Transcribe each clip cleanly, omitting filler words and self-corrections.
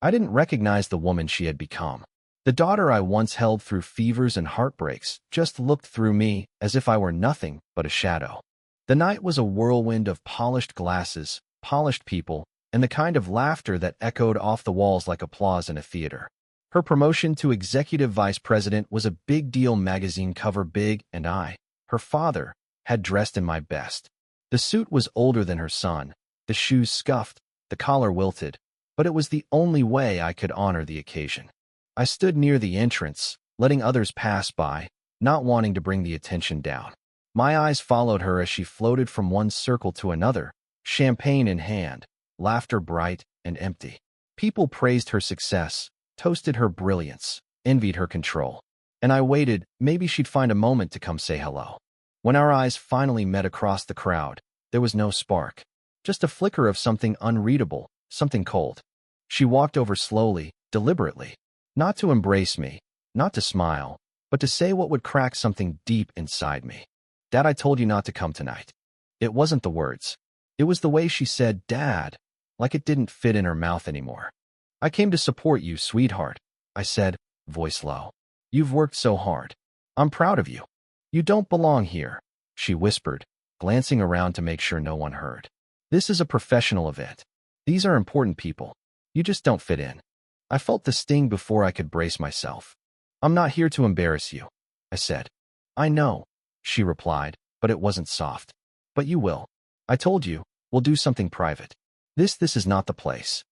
I didn't recognize the woman she had become. The daughter I once held through fevers and heartbreaks just looked through me as if I were nothing but a shadow. The night was a whirlwind of polished glasses, polished people, and the kind of laughter that echoed off the walls like applause in a theater. Her promotion to executive vice president was a big deal, magazine cover big, and I, her father, had dressed in my best. The suit was older than her son, the shoes scuffed, the collar wilted, but it was the only way I could honor the occasion. I stood near the entrance, letting others pass by, not wanting to bring the attention down. My eyes followed her as she floated from one circle to another, champagne in hand, laughter bright and empty. People praised her success, toasted her brilliance, envied her control. And I waited, maybe she'd find a moment to come say hello. When our eyes finally met across the crowd, there was no spark, just a flicker of something unreadable, something cold. She walked over slowly, deliberately, not to embrace me, not to smile, but to say what would crack something deep inside me. "Dad, I told you not to come tonight." It wasn't the words. It was the way she said "Dad," like it didn't fit in her mouth anymore. "I came to support you, sweetheart," I said, voice low. "You've worked so hard. I'm proud of you." "You don't belong here," she whispered, glancing around to make sure no one heard. "This is a professional event. These are important people. You just don't fit in." I felt the sting before I could brace myself. "I'm not here to embarrass you," I said. "I know," she replied, but it wasn't soft. "But you will. I told you, we'll do something private. This is not the place."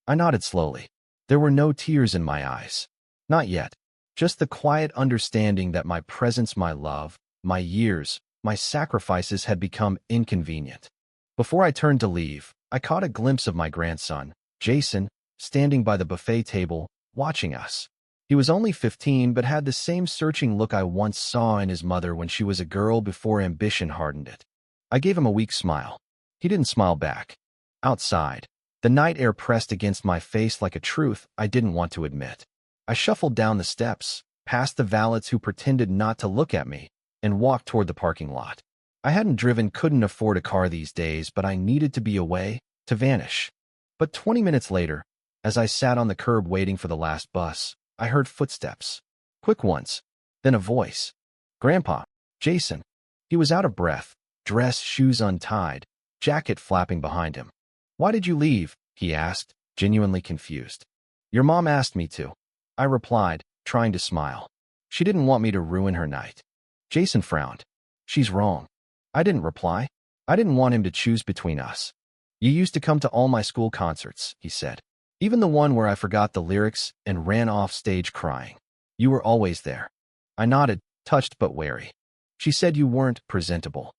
I nodded slowly. There were no tears in my eyes. Not yet. Just the quiet understanding that my presence, my love, my years, my sacrifices had become inconvenient. Before I turned to leave, I caught a glimpse of my grandson, Jason, standing by the buffet table, watching us. He was only 15 but had the same searching look I once saw in his mother when she was a girl before ambition hardened it. I gave him a weak smile. He didn't smile back. Outside, the night air pressed against my face like a truth I didn't want to admit. I shuffled down the steps, past the valets who pretended not to look at me, and walked toward the parking lot. I hadn't driven, couldn't afford a car these days, but I needed to be away, to vanish. But 20 minutes later, as I sat on the curb waiting for the last bus, I heard footsteps. Quick ones. Then a voice. "Grandpa." Jason. He was out of breath, dress, shoes untied, jacket flapping behind him. "Why did you leave?" he asked, genuinely confused. "Your mom asked me to," I replied, trying to smile. "She didn't want me to ruin her night." Jason frowned. "She's wrong." I didn't reply. I didn't want him to choose between us. "You used to come to all my school concerts," he said. "Even the one where I forgot the lyrics and ran off stage crying. You were always there." I nodded, touched but wary. "She said you weren't presentable."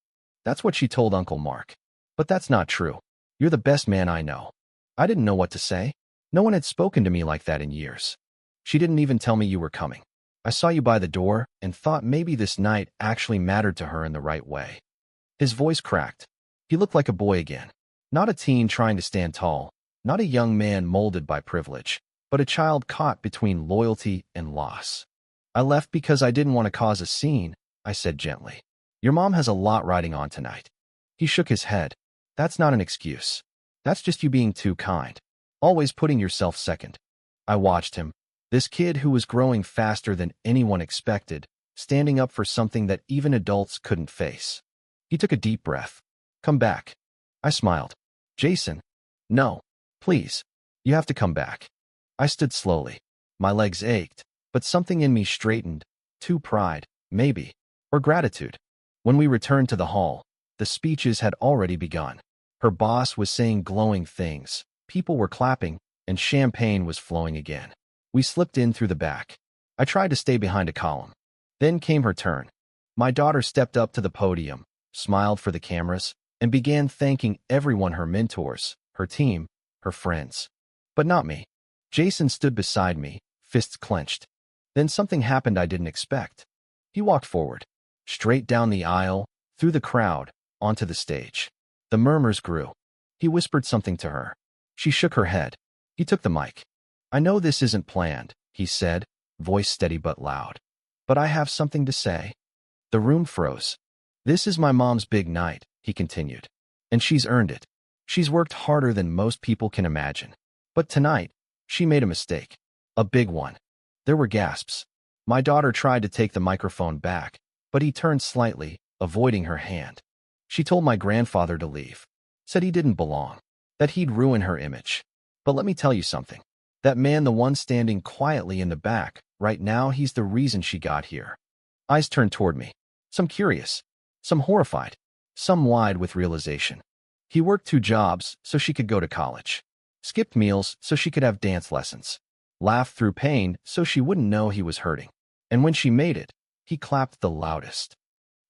That's what she told Uncle Mark. "But that's not true. You're the best man I know." I didn't know what to say. No one had spoken to me like that in years. "She didn't even tell me you were coming. I saw you by the door and thought maybe this night actually mattered to her in the right way." His voice cracked. He looked like a boy again. Not a teen trying to stand tall, not a young man molded by privilege, but a child caught between loyalty and loss. "I left because I didn't want to cause a scene," I said gently. "Your mom has a lot riding on tonight." He shook his head. "That's not an excuse. That's just you being too kind. Always putting yourself second." I watched him, this kid who was growing faster than anyone expected, standing up for something that even adults couldn't face. He took a deep breath. "Come back." I smiled. "Jason." "No. Please. You have to come back." I stood slowly. My legs ached, but something in me straightened. Too pride, maybe, or gratitude. When we returned to the hall, the speeches had already begun. Her boss was saying glowing things, people were clapping, and champagne was flowing again. We slipped in through the back. I tried to stay behind a column. Then came her turn. My daughter stepped up to the podium, smiled for the cameras, and began thanking everyone, her mentors, her team, her friends. But not me. Jason stood beside me, fists clenched. Then something happened I didn't expect. He walked forward, straight down the aisle, through the crowd, onto the stage. The murmurs grew. He whispered something to her. She shook her head. He took the mic. "I know this isn't planned," he said, voice steady but loud. "But I have something to say." The room froze. "This is my mom's big night," he continued. "And she's earned it. She's worked harder than most people can imagine. But tonight, She made a mistake. A big one. There were gasps. My daughter tried to take the microphone back, but he turned slightly, avoiding her hand. She told my grandfather to leave. Said he didn't belong. That he'd ruin her image. But let me tell you something. That man, the one standing quietly in the back, right now, he's the reason she got here. Eyes turned toward me. Some curious. Some horrified. Some wide with realization. He worked 2 jobs so she could go to college. Skipped meals so she could have dance lessons. Laughed through pain so she wouldn't know he was hurting. And when she made it, he clapped the loudest.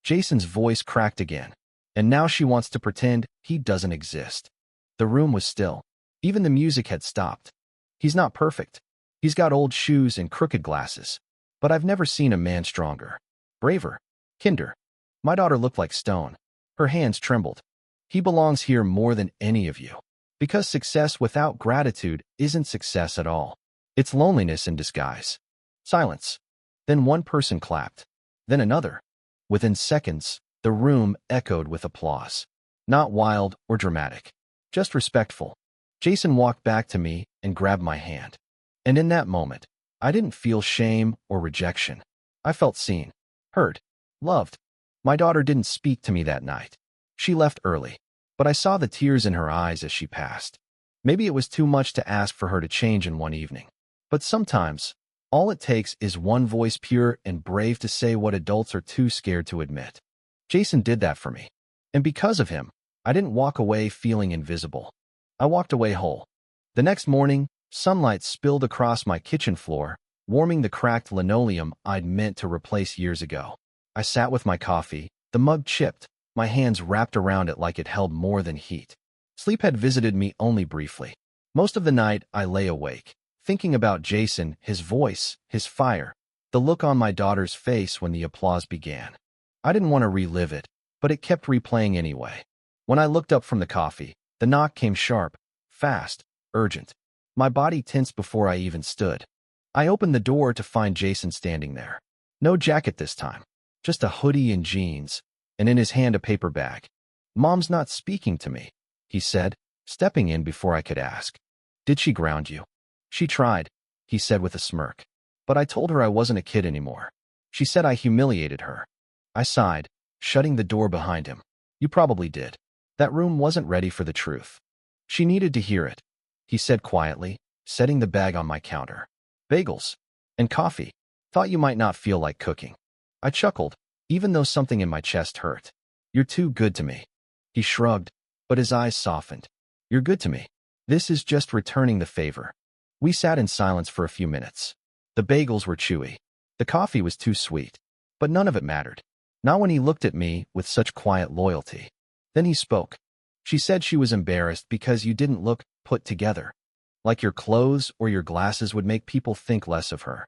Jason's voice cracked again. And now she wants to pretend he doesn't exist. The room was still. Even the music had stopped. He's not perfect. He's got old shoes and crooked glasses. But I've never seen a man stronger. Braver. Kinder. My daughter looked like stone. Her hands trembled. He belongs here more than any of you. Because success without gratitude isn't success at all. It's loneliness in disguise. Silence. Then one person clapped. Then another. Within seconds, the room echoed with applause. Not wild or dramatic. Just respectful. Jason walked back to me and grabbed my hand. And in that moment, I didn't feel shame or rejection. I felt seen, heard, loved. My daughter didn't speak to me that night. She left early, but I saw the tears in her eyes as she passed. Maybe it was too much to ask for her to change in one evening. But sometimes, all it takes is one voice, pure and brave, to say what adults are too scared to admit. Jason did that for me. And because of him, I didn't walk away feeling invisible. I walked away whole. The next morning, sunlight spilled across my kitchen floor, warming the cracked linoleum I'd meant to replace years ago. I sat with my coffee, the mug chipped, my hands wrapped around it like it held more than heat. Sleep had visited me only briefly. Most of the night, I lay awake, thinking about Jason, his voice, his fire, the look on my daughter's face when the applause began. I didn't want to relive it, but it kept replaying anyway. When I looked up from the coffee, the knock came sharp, fast, urgent. My body tensed before I even stood. I opened the door to find Jason standing there. No jacket this time, just a hoodie and jeans, and in his hand a paper bag. "Mom's not speaking to me," he said, stepping in before I could ask. "Did she ground you?" "She tried," he said with a smirk. "But I told her I wasn't a kid anymore. She said I humiliated her." I sighed, shutting the door behind him. "You probably did." That room wasn't ready for the truth. "She needed to hear it," he said quietly, setting the bag on my counter. "Bagels. And coffee. Thought you might not feel like cooking." I chuckled, even though something in my chest hurt. "You're too good to me." He shrugged, but his eyes softened. "You're good to me. This is just returning the favor." We sat in silence for a few minutes. The bagels were chewy. The coffee was too sweet. But none of it mattered. Not when he looked at me with such quiet loyalty. Then he spoke. "She said she was embarrassed because you didn't look put together. Like your clothes or your glasses would make people think less of her."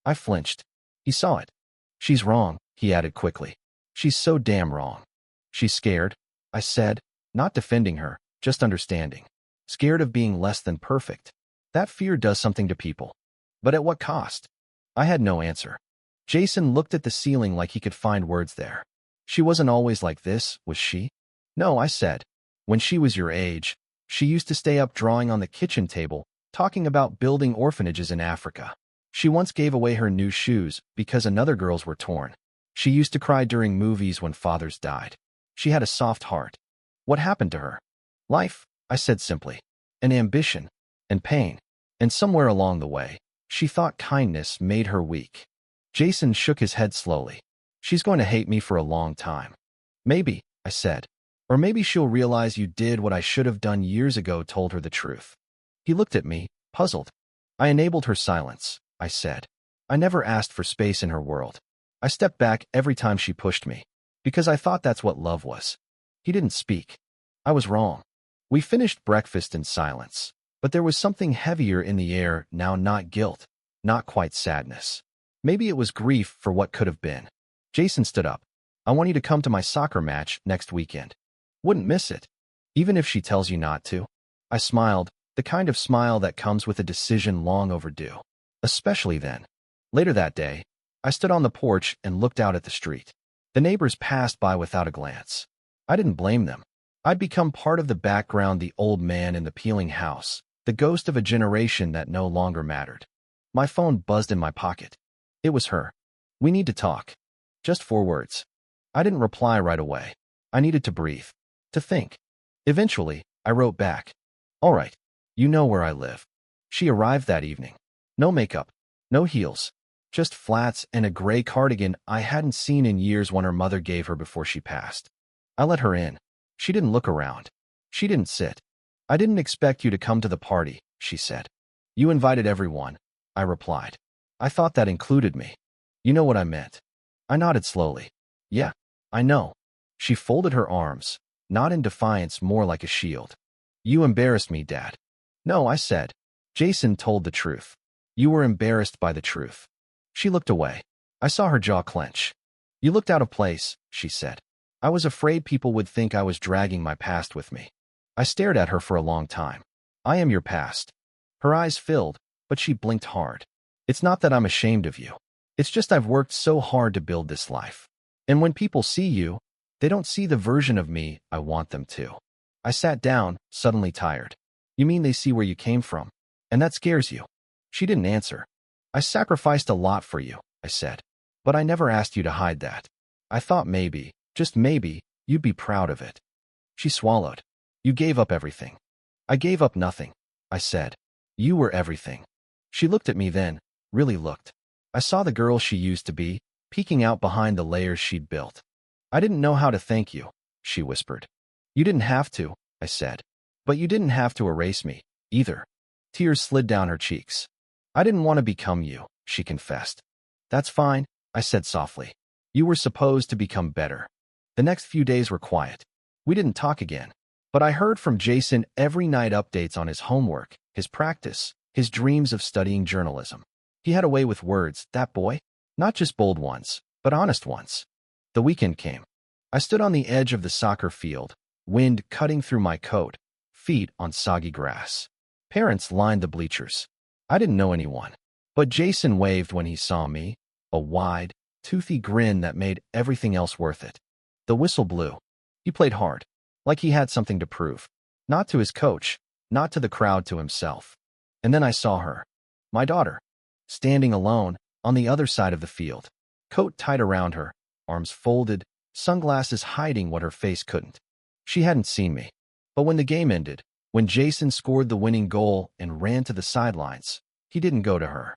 I flinched. He saw it. "She's wrong," he added quickly. "She's so damn wrong." "She's scared," I said, not defending her, just understanding. Scared of being less than perfect. That fear does something to people. But at what cost? I had no answer. Jason looked at the ceiling like he could find words there. "She wasn't always like this, was she?" "No," I said. "When she was your age, she used to stay up drawing on the kitchen table, talking about building orphanages in Africa. She once gave away her new shoes because another girl's were torn. She used to cry during movies when fathers died. She had a soft heart." "What happened to her?" "Life," I said simply. "And ambition. And pain. And somewhere along the way, she thought kindness made her weak." Jason shook his head slowly. "She's going to hate me for a long time." "Maybe," I said. "Or maybe she'll realize you did what I should have done years ago, told her the truth." He looked at me, puzzled. "I enabled her silence," I said. "I never asked for space in her world. I stepped back every time she pushed me, because I thought that's what love was." He didn't speak. I was wrong. We finished breakfast in silence, but there was something heavier in the air now, not guilt, not quite sadness. Maybe it was grief for what could have been. Jason stood up. "I want you to come to my soccer match next weekend." "Wouldn't miss it." "Even if she tells you not to?" I smiled, the kind of smile that comes with a decision long overdue. Especially then. Later that day, I stood on the porch and looked out at the street. The neighbors passed by without a glance. I didn't blame them. I'd become part of the background, the old man in the peeling house, The ghost of a generation that no longer mattered. My phone buzzed in my pocket. It was her. "We need to talk." Just 4 words. I didn't reply right away. I needed to breathe. To think. Eventually, I wrote back. "All right. You know where I live." She arrived that evening. No makeup. No heels. Just flats and a gray cardigan I hadn't seen in years when her mother gave her before she passed. I let her in. She didn't look around. She didn't sit. "I didn't expect you to come to the party," she said. "You invited everyone," I replied. "I thought that included me." "You know what I meant." I nodded slowly. "Yeah, I know." She folded her arms, not in defiance, more like a shield. "You embarrassed me, Dad." "No," I said. "Jason told the truth." "You were embarrassed by the truth." She looked away. I saw her jaw clench. "You looked out of place," she said. "I was afraid people would think I was dragging my past with me." I stared at her for a long time. "I am your past." Her eyes filled, but she blinked hard. "It's not that I'm ashamed of you. It's just I've worked so hard to build this life. And when people see you, they don't see the version of me I want them to." I sat down, suddenly tired. "You mean they see where you came from? And that scares you?" She didn't answer. "I sacrificed a lot for you," I said. "But I never asked you to hide that. I thought maybe, just maybe, you'd be proud of it." She swallowed. "You gave up everything." "I gave up nothing," I said. "You were everything." She looked at me then, really looked. I saw the girl she used to be, peeking out behind the layers she'd built. "I didn't know how to thank you," she whispered. "You didn't have to," I said. "But you didn't have to erase me, either." Tears slid down her cheeks. "I didn't want to become you," she confessed. "That's fine," I said softly. "You were supposed to become better." The next few days were quiet. We didn't talk again. But I heard from Jason every night, updates on his homework, his practice, his dreams of studying journalism. He had a way with words, that boy. Not just bold ones, but honest ones. The weekend came. I stood on the edge of the soccer field, wind cutting through my coat, feet on soggy grass. Parents lined the bleachers. I didn't know anyone. But Jason waved when he saw me, a wide, toothy grin that made everything else worth it. The whistle blew. He played hard, like he had something to prove. Not to his coach, not to the crowd, to himself. And then I saw her, my daughter, standing alone on the other side of the field, coat tight around her, arms folded, sunglasses hiding what her face couldn't. She hadn't seen me. But when the game ended, when Jason scored the winning goal and ran to the sidelines, he didn't go to her.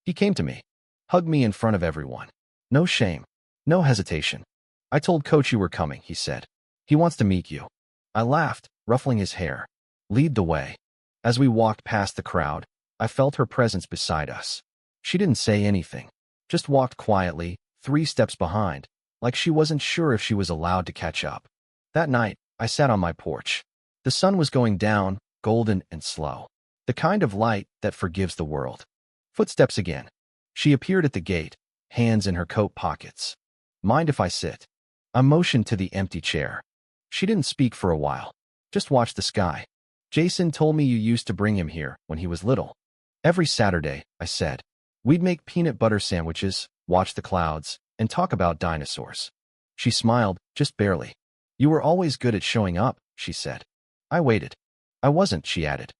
He came to me, hugged me in front of everyone. No shame, no hesitation. "I told Coach you were coming," he said. "He wants to meet you." I laughed, ruffling his hair. "Lead the way." As we walked past the crowd, I felt her presence beside us. She didn't say anything, just walked quietly, 3 steps behind, like she wasn't sure if she was allowed to catch up. That night, I sat on my porch. The sun was going down, golden and slow. The kind of light that forgives the world. Footsteps again. She appeared at the gate, hands in her coat pockets. "Mind if I sit?" I motioned to the empty chair. She didn't speak for a while, just watched the sky. "Jason told me you used to bring him here when he was little." "Every Saturday," I said. "We'd make peanut butter sandwiches, watch the clouds, and talk about dinosaurs." She smiled, just barely. "You were always good at showing up," she said. I waited. "I wasn't," she added.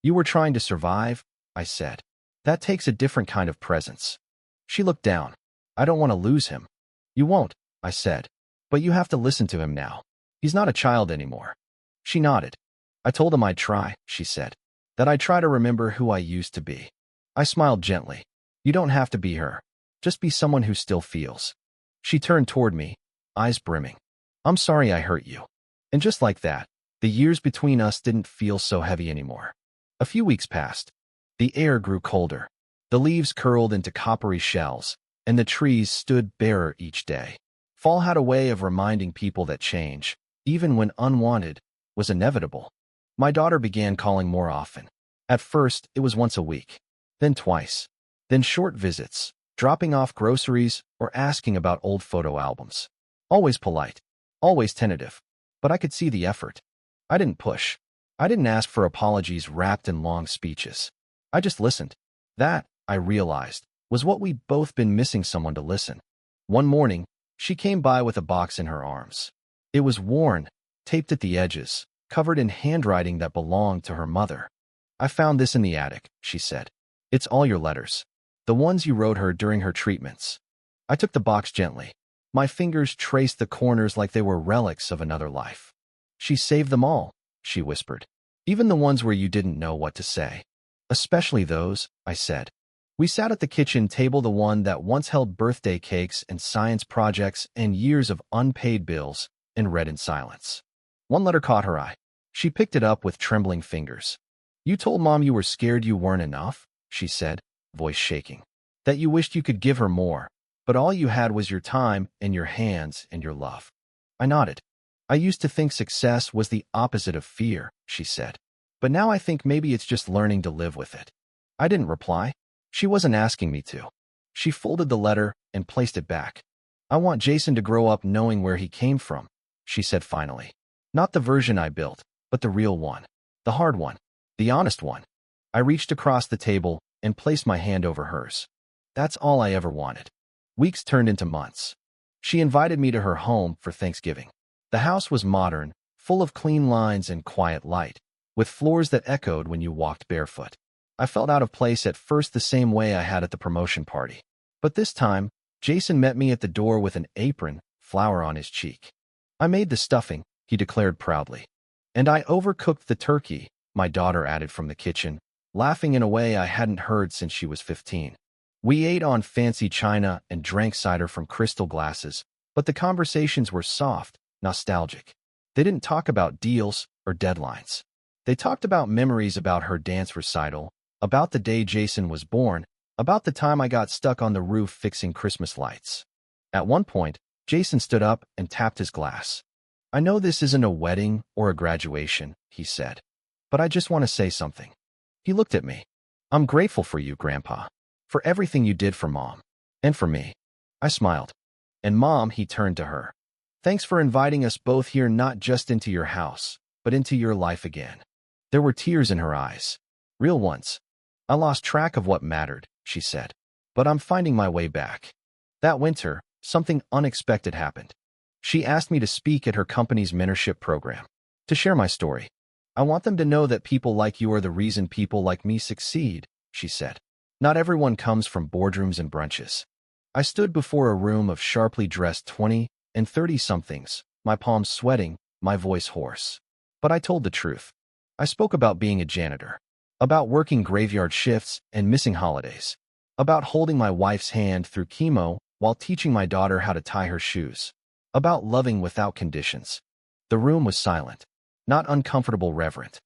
"You were trying to survive," I said. "That takes a different kind of presence." She looked down. "I don't want to lose him." "You won't," I said. "But you have to listen to him now. He's not a child anymore." She nodded. "I told him I'd try," she said. "That I'd try to remember who I used to be." I smiled gently. "You don't have to be her. Just be someone who still feels." She turned toward me, eyes brimming. "I'm sorry I hurt you." And just like that, the years between us didn't feel so heavy anymore. A few weeks passed. The air grew colder. The leaves curled into coppery shells, and the trees stood barer each day. Fall had a way of reminding people that change, even when unwanted, was inevitable. My daughter began calling more often. At first, it was once a week, then twice, then short visits, dropping off groceries or asking about old photo albums. Always polite, always tentative, but I could see the effort. I didn't push. I didn't ask for apologies wrapped in long speeches. I just listened. That, I realized, was what we'd both been missing, someone to listen. One morning, she came by with a box in her arms. It was worn, taped at the edges, covered in handwriting that belonged to her mother. I found this in the attic, she said. It's all your letters. The ones you wrote her during her treatments. I took the box gently. My fingers traced the corners like they were relics of another life. She saved them all, she whispered. Even the ones where you didn't know what to say. Especially those, I said. We sat at the kitchen table, the one that once held birthday cakes and science projects and years of unpaid bills, and read in silence. One letter caught her eye. She picked it up with trembling fingers. You told Mom you were scared you weren't enough, she said, voice shaking. That you wished you could give her more, but all you had was your time and your hands and your love. I nodded. I used to think success was the opposite of fear, she said. But now I think maybe it's just learning to live with it. I didn't reply. She wasn't asking me to. She folded the letter and placed it back. I want Jason to grow up knowing where he came from, she said finally. Not the version I built, but the real one. The hard one. The honest one. I reached across the table and placed my hand over hers. That's all I ever wanted. Weeks turned into months. She invited me to her home for Thanksgiving. The house was modern, full of clean lines and quiet light, with floors that echoed when you walked barefoot. I felt out of place at first, the same way I had at the promotion party. But this time, Jason met me at the door with an apron, flour on his cheek. I made the stuffing, he declared proudly. And I overcooked the turkey, my daughter added from the kitchen, laughing in a way I hadn't heard since she was 15. We ate on fancy china and drank cider from crystal glasses, but the conversations were soft, nostalgic. They didn't talk about deals or deadlines. They talked about memories, about her dance recital, about the day Jason was born, about the time I got stuck on the roof fixing Christmas lights. At one point, Jason stood up and tapped his glass. I know this isn't a wedding or a graduation, he said, but I just want to say something. He looked at me. I'm grateful for you, Grandpa, for everything you did for Mom and for me. I smiled. And Mom, he turned to her. Thanks for inviting us both here, not just into your house, but into your life again. There were tears in her eyes. Real ones. I lost track of what mattered, she said, but I'm finding my way back. That winter, something unexpected happened. She asked me to speak at her company's mentorship program, to share my story. I want them to know that people like you are the reason people like me succeed, she said. Not everyone comes from boardrooms and brunches. I stood before a room of sharply dressed 20 and 30-somethings, my palms sweating, my voice hoarse. But I told the truth. I spoke about being a janitor, about working graveyard shifts and missing holidays, about holding my wife's hand through chemo while teaching my daughter how to tie her shoes, about loving without conditions. The room was silent, not uncomfortable, reverent.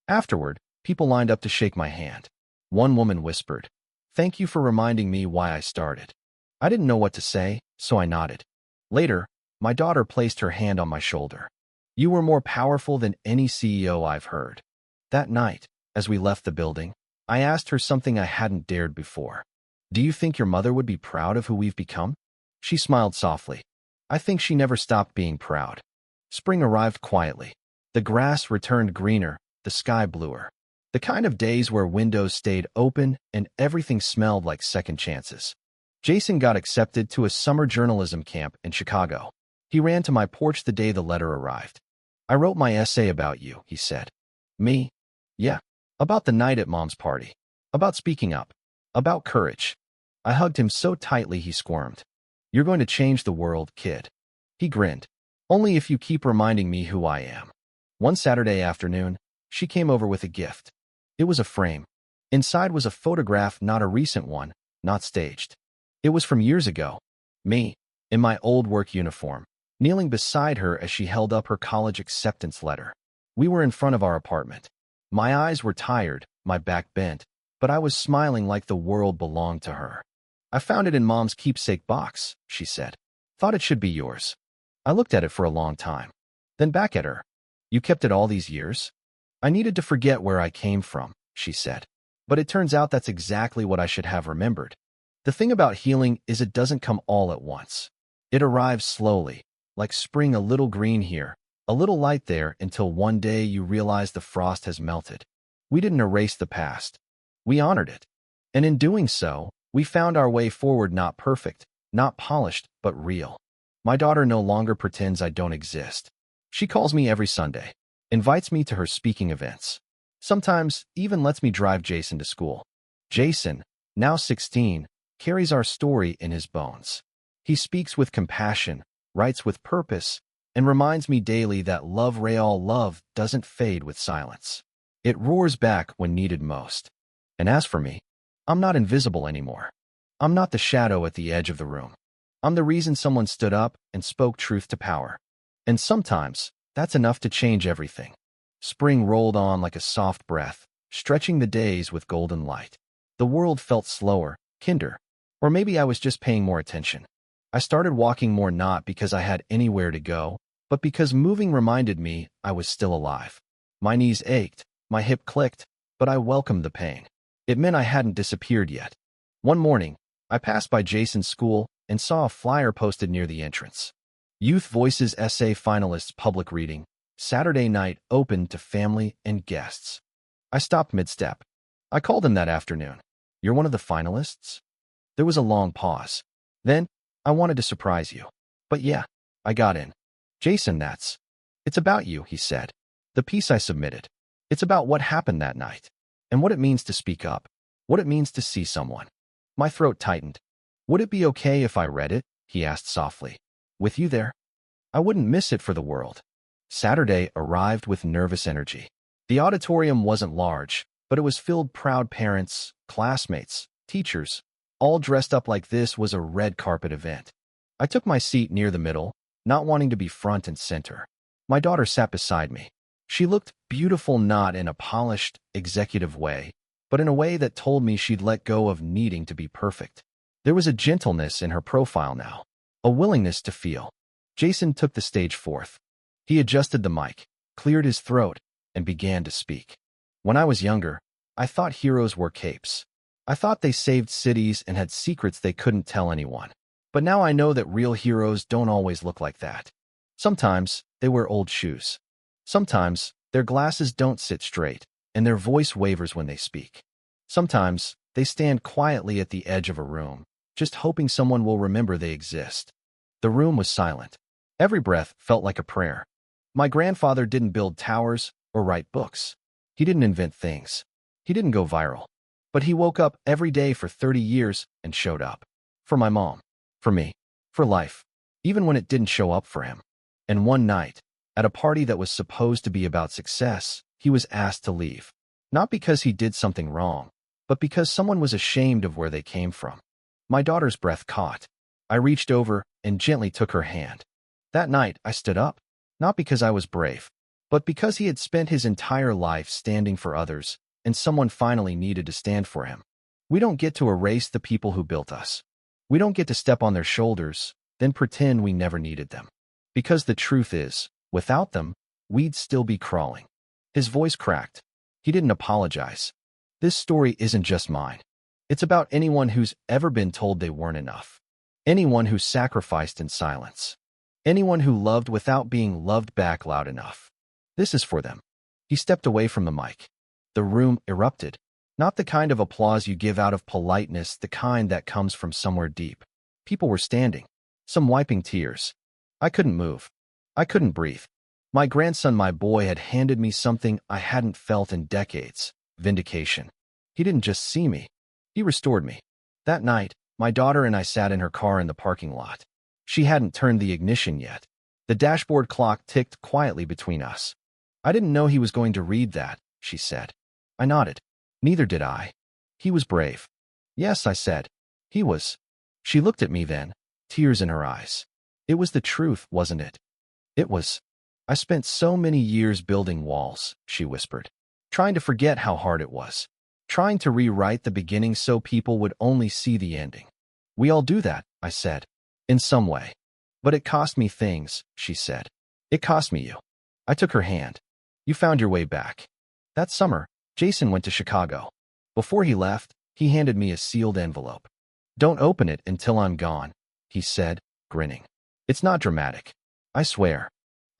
Afterward, people lined up to shake my hand. One woman whispered, "Thank you for reminding me why I started." I didn't know what to say, so I nodded. Later, my daughter placed her hand on my shoulder. You were more powerful than any CEO I've heard. That night, as we left the building, I asked her something I hadn't dared before. Do you think your mother would be proud of who we've become? She smiled softly. I think she never stopped being proud. Spring arrived quietly. The grass returned greener, the sky bluer. The kind of days where windows stayed open and everything smelled like second chances. Jason got accepted to a summer journalism camp in Chicago. He ran to my porch the day the letter arrived. I wrote my essay about you, he said. Me? Yeah. About the night at Mom's party. About speaking up. About courage. I hugged him so tightly he squirmed. You're going to change the world, kid. He grinned. Only if you keep reminding me who I am. One Saturday afternoon, she came over with a gift. It was a frame. Inside was a photograph, not a recent one, not staged. It was from years ago. Me, in my old work uniform, kneeling beside her as she held up her college acceptance letter. We were in front of our apartment. My eyes were tired, my back bent, but I was smiling like the world belonged to her. I found it in Mom's keepsake box, she said. Thought it should be yours. I looked at it for a long time. Then back at her. You kept it all these years? I needed to forget where I came from, she said. But it turns out that's exactly what I should have remembered. The thing about healing is it doesn't come all at once. It arrives slowly, like spring, a little green here, a little light there, until one day you realize the frost has melted. We didn't erase the past. We honored it. And in doing so, we found our way forward, not perfect, not polished, but real. My daughter no longer pretends I don't exist. She calls me every Sunday, invites me to her speaking events, Sometimes even lets me drive Jason to school. Jason, now 16, carries our story in his bones. He speaks with compassion, writes with purpose, and reminds me daily that real love doesn't fade with silence. It roars back when needed most. And as for me, I'm not invisible anymore. I'm not the shadow at the edge of the room. I'm the reason someone stood up and spoke truth to power. And sometimes, that's enough to change everything. Spring rolled on like a soft breath, stretching the days with golden light. The world felt slower, kinder. Or maybe I was just paying more attention. I started walking more not because I had anywhere to go, but because moving reminded me I was still alive. My knees ached, my hip clicked, but I welcomed the pain. It meant I hadn't disappeared yet. One morning, I passed by Jason's school and saw a flyer posted near the entrance. Youth Voices Essay Finalists Public Reading, Saturday night open to family and guests. I stopped mid-step. I called him that afternoon. You're one of the finalists? There was a long pause. Then, I wanted to surprise you. But yeah, I got in. Jason, it's about you, he said. The piece I submitted. It's about what happened that night. And what it means to speak up. What it means to see someone. My throat tightened. Would it be okay if I read it? He asked softly. With you there? I wouldn't miss it for the world. Saturday arrived with nervous energy. The auditorium wasn't large, but it was filled proud parents, classmates, teachers, all dressed up like this was a red carpet event. I took my seat near the middle, not wanting to be front and center. My daughter sat beside me. She looked beautiful not in a polished, executive way, but in a way that told me she'd let go of needing to be perfect. There was a gentleness in her profile now, a willingness to feel. Jason took the stage forth. He adjusted the mic, cleared his throat, and began to speak. When I was younger, I thought heroes wore capes. I thought they saved cities and had secrets they couldn't tell anyone. But now I know that real heroes don't always look like that. Sometimes they wear old shoes. Sometimes their glasses don't sit straight, and their voice wavers when they speak. Sometimes they stand quietly at the edge of a room, just hoping someone will remember they exist. The room was silent. Every breath felt like a prayer. My grandfather didn't build towers or write books. He didn't invent things. He didn't go viral. But he woke up every day for 30 years and showed up. For my mom. For me. For life. Even when it didn't show up for him. And one night, at a party that was supposed to be about success, he was asked to leave. Not because he did something wrong, but because someone was ashamed of where they came from. My daughter's breath caught. I reached over and gently took her hand. That night, I stood up. Not because I was brave, but because he had spent his entire life standing for others, and someone finally needed to stand for him. We don't get to erase the people who built us. We don't get to step on their shoulders, then pretend we never needed them. Because the truth is, without them, we'd still be crawling. His voice cracked. He didn't apologize. This story isn't just mine. It's about anyone who's ever been told they weren't enough. Anyone who sacrificed in silence. Anyone who loved without being loved back loud enough. This is for them. He stepped away from the mic. The room erupted. Not the kind of applause you give out of politeness, the kind that comes from somewhere deep. People were standing, some wiping tears. I couldn't move. I couldn't breathe. My grandson, my boy, had handed me something I hadn't felt in decades. Vindication. He didn't just see me. He restored me. That night, my daughter and I sat in her car in the parking lot. She hadn't turned the ignition yet. The dashboard clock ticked quietly between us. I didn't know he was going to read that, she said. I nodded. Neither did I. He was brave. Yes, I said. He was. She looked at me then, tears in her eyes. It was the truth, wasn't it? It was. I spent so many years building walls, she whispered. Trying to forget how hard it was. Trying to rewrite the beginning so people would only see the ending. We all do that, I said. In some way. But it cost me things, she said. It cost me you. I took her hand. You found your way back. That summer, Jason went to Chicago. Before he left, he handed me a sealed envelope. Don't open it until I'm gone, he said, grinning. It's not dramatic. I swear.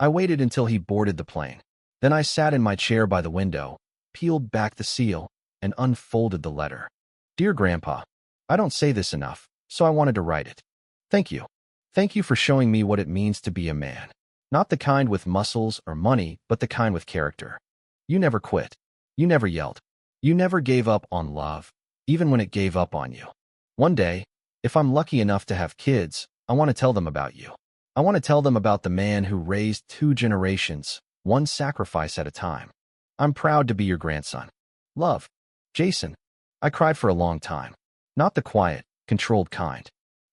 I waited until he boarded the plane. Then I sat in my chair by the window, peeled back the seal, and unfolded the letter. Dear Grandpa, I don't say this enough, so I wanted to write it. Thank you. Thank you for showing me what it means to be a man. Not the kind with muscles or money, but the kind with character. You never quit. You never yelled. You never gave up on love, even when it gave up on you. One day, if I'm lucky enough to have kids, I want to tell them about you. I want to tell them about the man who raised 2 generations, one sacrifice at a time. I'm proud to be your grandson. Love. Jason. I cried for a long time. Not the quiet, controlled kind.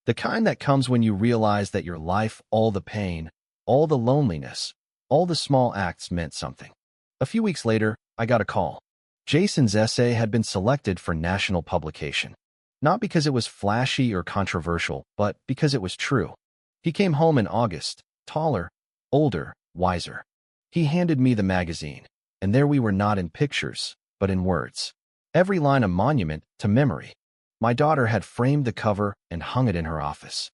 The kind that comes when you realize that your life, all the pain, all the loneliness, all the small acts meant something. A few weeks later, I got a call. Jason's essay had been selected for national publication. Not because it was flashy or controversial, but because it was true. He came home in August, taller, older, wiser. He handed me the magazine, and there we were, not in pictures, but in words. Every line a monument to memory. My daughter had framed the cover and hung it in her office.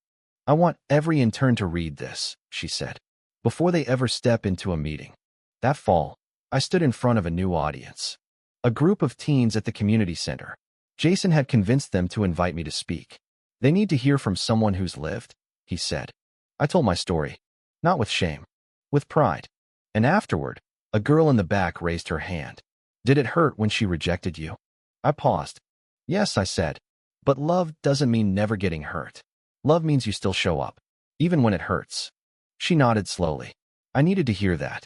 I want every intern to read this, she said, before they ever step into a meeting. That fall, I stood in front of a new audience. A group of teens at the community center. Jason had convinced them to invite me to speak. They need to hear from someone who's lived, he said. I told my story, not with shame, with pride. And afterward, a girl in the back raised her hand. Did it hurt when she rejected you? I paused. Yes, I said. But love doesn't mean never getting hurt. Love means you still show up, even when it hurts. She nodded slowly. I needed to hear that.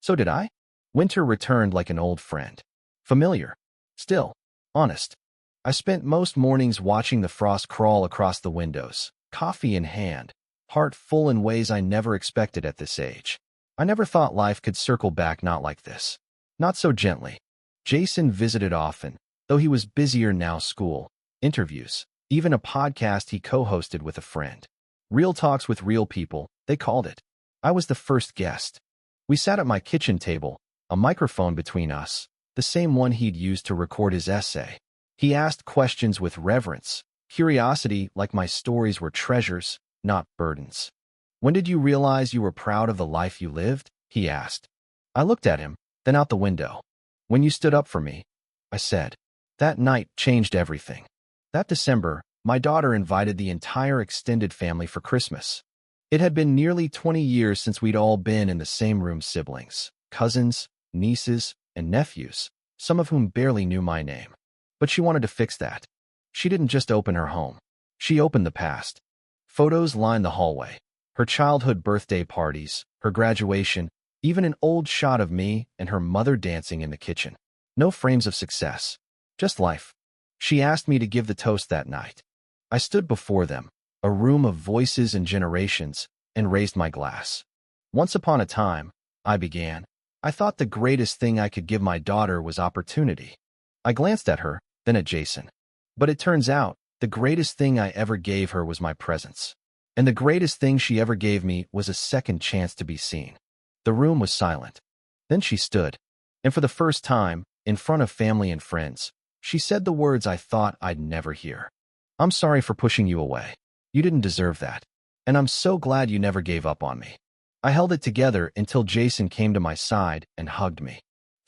So did I. Winter returned like an old friend. Familiar. Still. Honest. I spent most mornings watching the frost crawl across the windows, coffee in hand, heart full in ways I never expected at this age. I never thought life could circle back, not like this. Not so gently. Jason visited often, though he was busier now. School, interviews, even a podcast he co-hosted with a friend. Real talks with real people, they called it. I was the first guest. We sat at my kitchen table, a microphone between us, the same one he'd used to record his essay. He asked questions with reverence, curiosity, like my stories were treasures, not burdens. When did you realize you were proud of the life you lived? He asked. I looked at him, then out the window. When you stood up for me, I said. That night changed everything. That December, my daughter invited the entire extended family for Christmas. It had been nearly 20 years since we'd all been in the same room, siblings, cousins, nieces, and nephews, some of whom barely knew my name. But she wanted to fix that. She didn't just open her home. She opened the past. Photos lined the hallway. Her childhood birthday parties, her graduation, even an old shot of me and her mother dancing in the kitchen. No frames of success. Just life. She asked me to give the toast that night. I stood before them, a room of voices and generations, and raised my glass. Once upon a time, I began, I thought the greatest thing I could give my daughter was opportunity. I glanced at her, then at Jason. But it turns out, the greatest thing I ever gave her was my presence. And the greatest thing she ever gave me was a second chance to be seen. The room was silent. Then she stood, and for the first time, in front of family and friends, she said the words I thought I'd never hear. I'm sorry for pushing you away. You didn't deserve that. And I'm so glad you never gave up on me. I held it together until Jason came to my side and hugged me.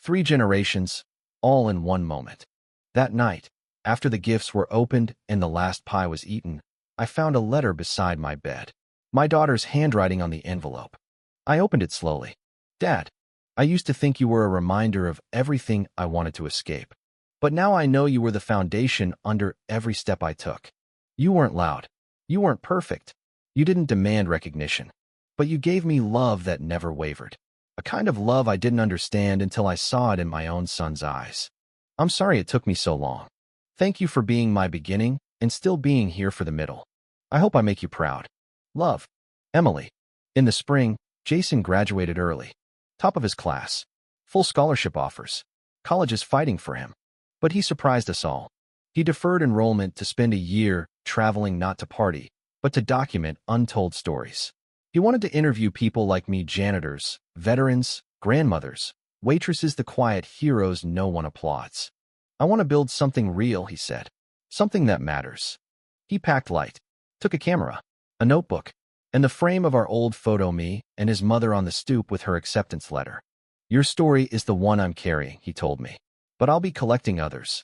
3 generations, all in one moment. That night, after the gifts were opened and the last pie was eaten, I found a letter beside my bed. My daughter's handwriting on the envelope. I opened it slowly. Dad, I used to think you were a reminder of everything I wanted to escape. But now I know you were the foundation under every step I took. You weren't loud. You weren't perfect. You didn't demand recognition. But you gave me love that never wavered. A kind of love I didn't understand until I saw it in my own son's eyes. I'm sorry it took me so long. Thank you for being my beginning and still being here for the middle. I hope I make you proud. Love, Emily. In the spring, Jason graduated early. Top of his class. Full scholarship offers. Colleges fighting for him. But he surprised us all. He deferred enrollment to spend a year traveling, not to party, but to document untold stories. He wanted to interview people like me, janitors, veterans, grandmothers, waitresses, the quiet heroes no one applauds. I want to build something real, he said. Something that matters. He packed light, took a camera, a notebook, and the frame of our old photo, me and his mother on the stoop with her acceptance letter. Your story is the one I'm carrying, he told me. But I'll be collecting others.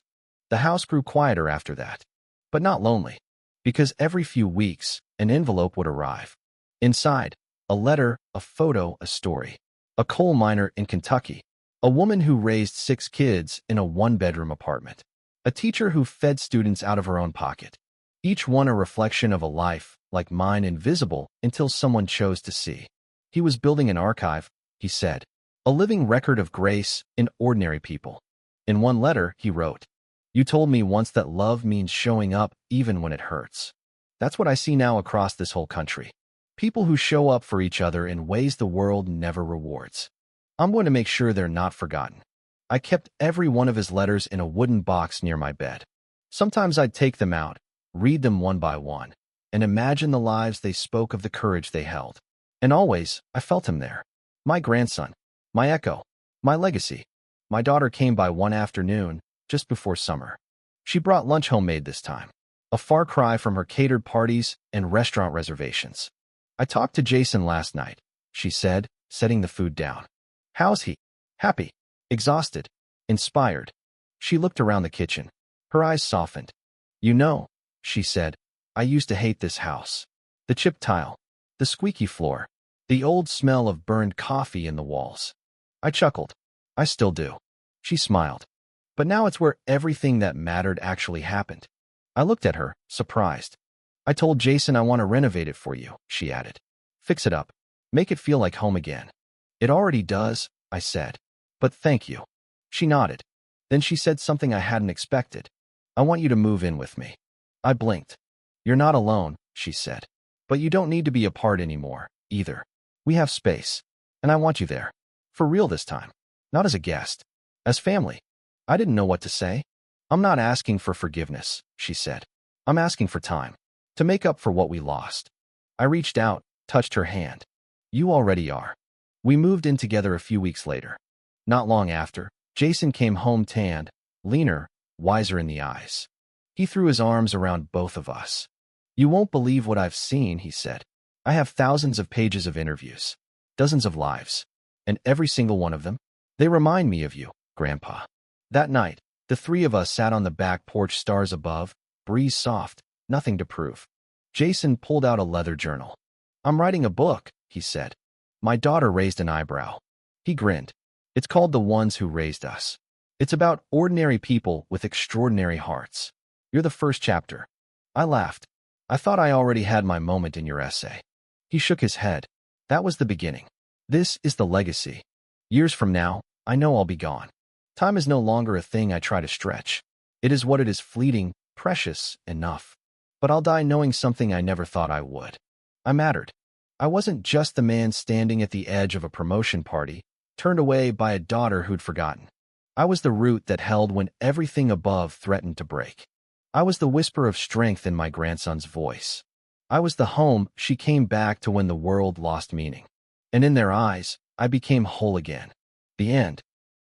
The house grew quieter after that, but not lonely, because every few weeks, an envelope would arrive. Inside, a letter, a photo, a story. A coal miner in Kentucky, A woman who raised 6 kids in a one-bedroom apartment. A teacher who fed students out of her own pocket. Each one a reflection of a life, like mine, invisible until someone chose to see. He was building an archive, he said. A living record of grace in ordinary people. In one letter, he wrote, "You told me once that love means showing up even when it hurts." That's what I see now across this whole country. People who show up for each other in ways the world never rewards. I'm going to make sure they're not forgotten. I kept every one of his letters in a wooden box near my bed. Sometimes I'd take them out, read them one by one, and imagine the lives they spoke of, the courage they held. And always, I felt him there. My grandson, my echo, my legacy. My daughter came by one afternoon, just before summer. She brought lunch homemade this time, a far cry from her catered parties and restaurant reservations. "I talked to Jason last night," she said, setting the food down. "How's he?" "Happy. Exhausted. Inspired." She looked around the kitchen. Her eyes softened. "You know," she said, "I used to hate this house. The chipped tile, the squeaky floor, the old smell of burned coffee in the walls." I chuckled. "I still do." She smiled. "But now it's where everything that mattered actually happened." I looked at her, surprised. "I told Jason I want to renovate it for you," she added. "Fix it up. Make it feel like home again." "It already does," I said. "But thank you." She nodded. Then she said something I hadn't expected. "I want you to move in with me." I blinked. "You're not alone," she said. "But you don't need to be apart anymore, either. We have space. And I want you there. For real this time. Not as a guest. As family." I didn't know what to say. "I'm not asking for forgiveness," she said. "I'm asking for time. To make up for what we lost." I reached out, touched her hand. "You already are." We moved in together a few weeks later. Not long after, Jason came home tanned, leaner, wiser in the eyes. He threw his arms around both of us. "You won't believe what I've seen," he said. "I have thousands of pages of interviews, dozens of lives, and every single one of them, they remind me of you, Grandpa." That night, the three of us sat on the back porch, stars above, breeze soft, nothing to prove. Jason pulled out a leather journal. "I'm writing a book," he said. My daughter raised an eyebrow. He grinned. "It's called The Ones Who Raised Us. It's about ordinary people with extraordinary hearts. You're the first chapter." I laughed. "I thought I already had my moment in your essay." He shook his head. "That was the beginning. This is the legacy. Years from now, I know I'll be gone. Time is no longer a thing I try to stretch. It is what it is, fleeting, precious, enough. But I'll die knowing something I never thought I would. I mattered. I wasn't just the man standing at the edge of a promotion party, turned away by a daughter who'd forgotten. I was the root that held when everything above threatened to break. I was the whisper of strength in my grandson's voice. I was the home she came back to when the world lost meaning. And in their eyes, I became whole again. The end.